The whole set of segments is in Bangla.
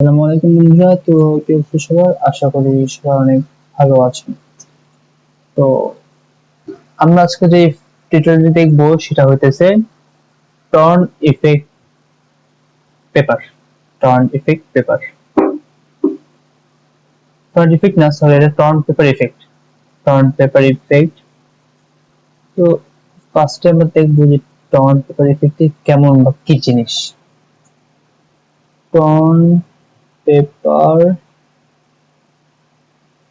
আসসালামু আলাইকুম বন্ধুরা। তো কি অবস্থা সবার? আশা করি সবাই অনেক ভালো আছেন। তো আমরা আজকে যে টিউটোরিয়ালটি দেখবো সেটা হইতেছে torn effect paper. Torn effect paper, torn effect না, সরি, এটা torn paper effect. Torn paper effect. তো ফার্স্টে আমরা দেখবো যে টর্ন পেপার ইফেক্ট কেমন বা কি জিনিস। টর্ন পেপার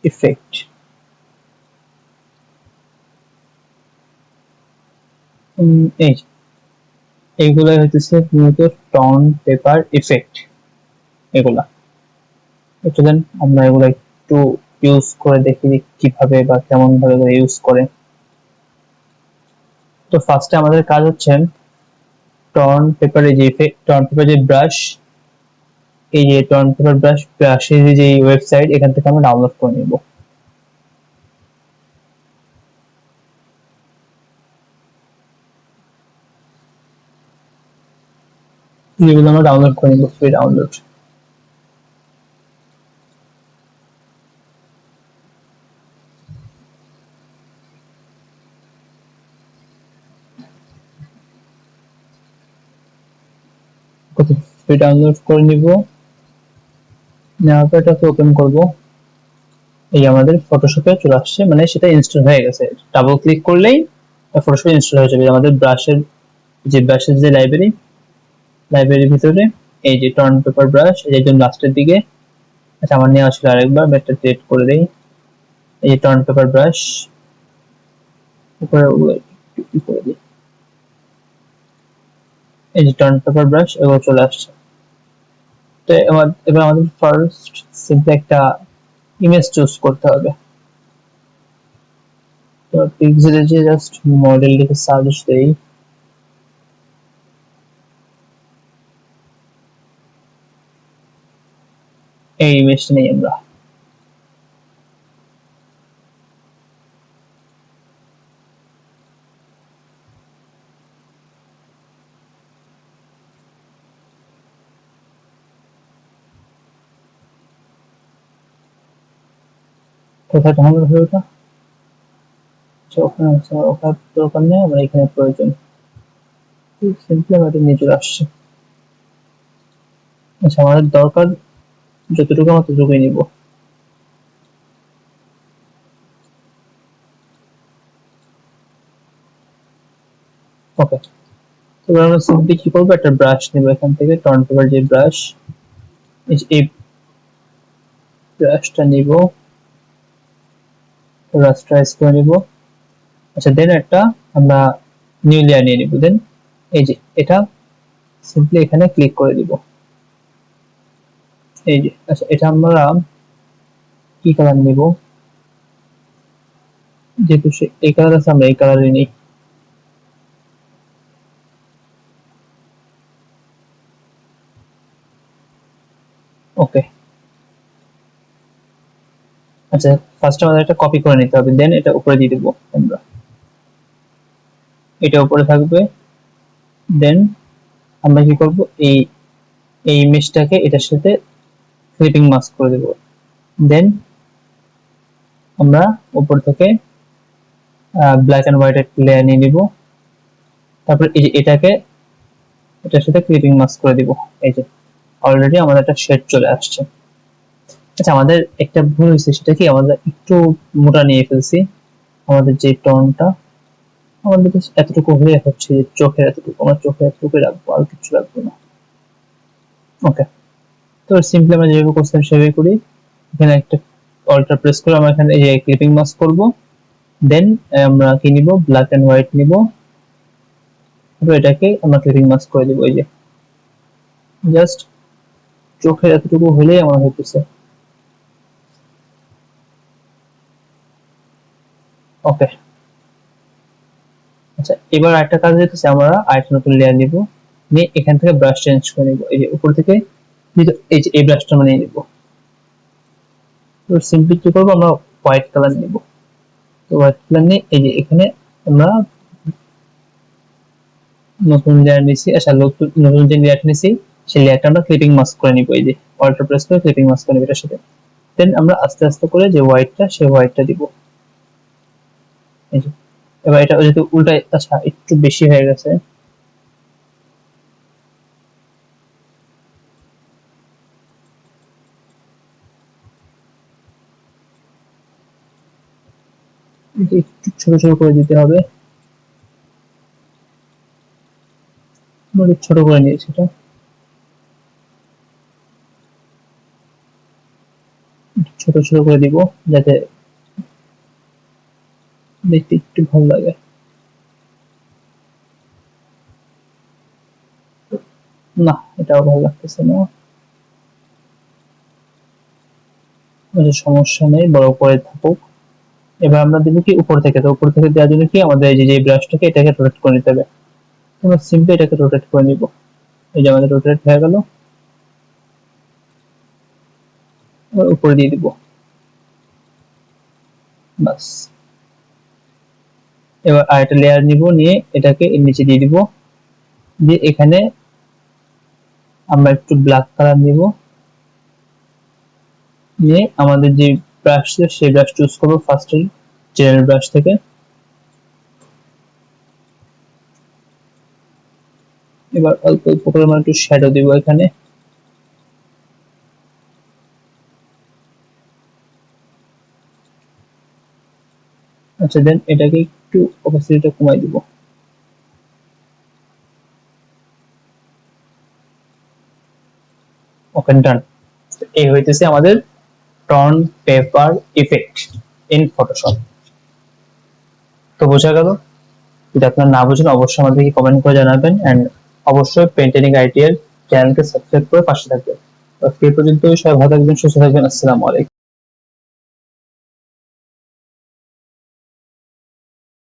ইফেক্ট এই এইগুলা হইতেছে মূলত টর্ন পেপার ইফেক্ট। এগুলা চলেন আমরা এগুলো একটু ইউজ করে দেখি যে কিভাবে বা কেমন ভাবে ইউজ করে। তো ফার্স্টে আমাদের কাজ হচ্ছে টর্ন পেপারে যে টর্ন পেপার যে ব্রাশ, এই যে টর্ন পেপার ব্রাশের যে ওয়েবসাইট, এখান থেকে আমরা ডাউনলোড করে নিব। যেগুলো আমরা ডাউনলোড করে নিব, ফ্রি ডাউনলোড। ফ্রি ডাউনলোড করে নিব, নেওয়ার পর এটাকে ওপেন করব। এই আমাদের ফটোশপে চলে আসছে, মানে সেটা ইনস্টল হয়ে গেছে। ডাবল ক্লিক করলেই ফটোশপে ইনস্টল হয়ে যাবে। আমাদের ব্রাশের যে লাইব্রেরির ভিতরে এই যে টর্ন পেপার ব্রাশ, এই একদম লাস্টের দিকে। আচ্ছা, আমার নিয়ে আসলে আরেকবার ব্যাটটা ক্রিয়েট করে দেই। এই যে টর্ন পেপার ব্রাশ উপরে করে দিই। এই যে টর্ন পেপার ব্রাশ এগুলো চলে আসছে। তো এবার আমাদের ফার্স্ট সিম্পলি একটা ইমেজ চুজ করতে হবে। তো পিক্সেলে যে জাস্ট মডেল লিখে সার্চ দেই। এই ইমেজটা নেই আমরা। কোথায় ডাউনলোড হবে ওটা? ওখানে দরকার নেই, আমরা এখানে প্রয়োজন। সিম্পলি আমাদের নিয়ে চলে আসছে। আচ্ছা, আমাদের দরকার যতটুকু আমরা ততটুকুই নিব। ওকে, তো আমরা সিম্পলি কি করবো, একটা ব্রাশ নেব এখান থেকে, টর্ন পেপার যে ব্রাশ, এই ব্রাশটা নিব, রাস্টারাইজ করে নিব। আচ্ছা, দেন একটা আমরা নিউ লেয়ার নিয়ে নিব। দেন এই যে এটা সিম্পলি এখানে ক্লিক করে দিব। এই যে, আচ্ছা, এটা আমরা কি কালার নিব? যেহেতু এই কালার আছে, আমরা এই কালারই নিই। ওকে, আচ্ছা, ফার্স্ট আমাদের এটা কপি করে নিতে হবে, দেন এটা উপরে দিয়ে দেবো আমরা। এটা উপরে থাকবে। দেন আমরা কি করব, এই এই ইমেজটাকে এটার সাথে ক্লিপিং মাস্ক করে দেব। দেন আমরা উপর থেকে ব্ল্যাক এন্ড হোয়াইট একটা লেয়ার নিয়ে নিব। তারপর এই যে এটাকে এটার সাথে ক্লিপিং মাস্ক করে দিব। এই যে অলরেডি আমাদের একটা শেড চলে আসছে। আচ্ছা, আমাদের একটা ভুল হয়েছে, সেটা কি, আমাদের একটু মোটা নিয়ে ফেলছি। আমাদের যে টোনটা আমাদের এতটুকু হয়ে হচ্ছে, চোখের এতটুকু, আমরা চোখের এতটুকু রাখবো, আর কিছু রাখবো না। ওকে, তো সিম্পলি আমরা যেভাবে করছিলাম সেভাবে করি। এখানে একটা অল্টার প্রেস করে আমরা এখানে এই যে ক্লিপিং মাস্ক করব। দেন আমরা কি নিব, ব্ল্যাক এন্ড হোয়াইট নিব, এটাকে আমরা ক্লিপিং মাস্ক করে দিব। এই যে জাস্ট চোখের এতটুকু হলেই আমার হইতেছে। ওকে, আচ্ছা, এবার একটা কাজ হইতেছে, আমরা আরেকটা নতুন লেয়ার নিব, নিয়ে এখান থেকে ব্রাশ চেঞ্জ করে নিব। এই যে উপর থেকে এই যে এই ব্রাশটা আমরা নিয়ে নিব। তো সিম্পলি কি করবো, আমরা হোয়াইট কালার নিব। তো হোয়াইট কালার নিয়ে এই যে এখানে আমরা নতুন লেয়ার নিছি। আচ্ছা, নতুন যে লেয়ার নিছি সেই লেয়ারটা আমরা ক্লিপিং মাস্ক করে নিব, এই যে অল্টার প্রেস করে ক্লিপিং মাস্ক করে নিব এটার সাথে। দেন আমরা আস্তে আস্তে করে যে হোয়াইটটা সেই হোয়াইটটা দিব, এই যে। এবার এটা যেহেতু উল্টায়, আচ্ছা একটু বেশি হয়ে গেছে, একটু ছোট ছোট করে দিতে হবে, ছোট করে নিয়েছি এটা, ছোট ছোট করে দিব যাতে দেখতে একটু ভালো লাগে। না, এটাও ভালো লাগতেছে না, সমস্যা নেই, বড় করে থাকুক। এবার আমরা দিব কি উপর থেকে, তো উপর থেকে দেওয়ার জন্য কি আমাদের এই যে ব্রাশটাকে এটাকে রোটেট করে নিতে হবে। আমরা সিম্পলি এটাকে রোটেট করে নিব, এই যে আমাদের রোটেট হয়ে গেল। এবার উপরে দিয়ে দিব, বাস। এবার আরেকটা লেয়ার নিব, নিয়ে এটাকে এর নিচে দিয়ে দিব, দিয়ে এখানে আমরা একটু ব্ল্যাক কালার নিব, নিয়ে আমাদের যে ব্রাশ ছিল সেই ব্রাশ চুজ করবো ফার্স্টে জেনারেল ব্রাশ থেকে। এবার অল্প অল্প করে আমরা একটু শ্যাডো দিব এখানে, আচ্ছা। দেন এটাকে একটু অপাসিটিটা কমাই দিব, ওকে ডান। এই হইতেছে আমাদের torn paper effect in Photoshop. তো বোঝা গেল, যদি আপনারা না বুঝেন অবশ্যই আমাদেরকে কমেন্ট করে জানাবেন, এন্ড অবশ্যই পেন্টানিক আইটি এর চ্যানেলকে সাবস্ক্রাইব করে পাশে থাকবেন। তো এই পর্যন্ত, সবাই ভালো থাকবেন, সুস্থ থাকবেন, আসসালামু আলাইকুম।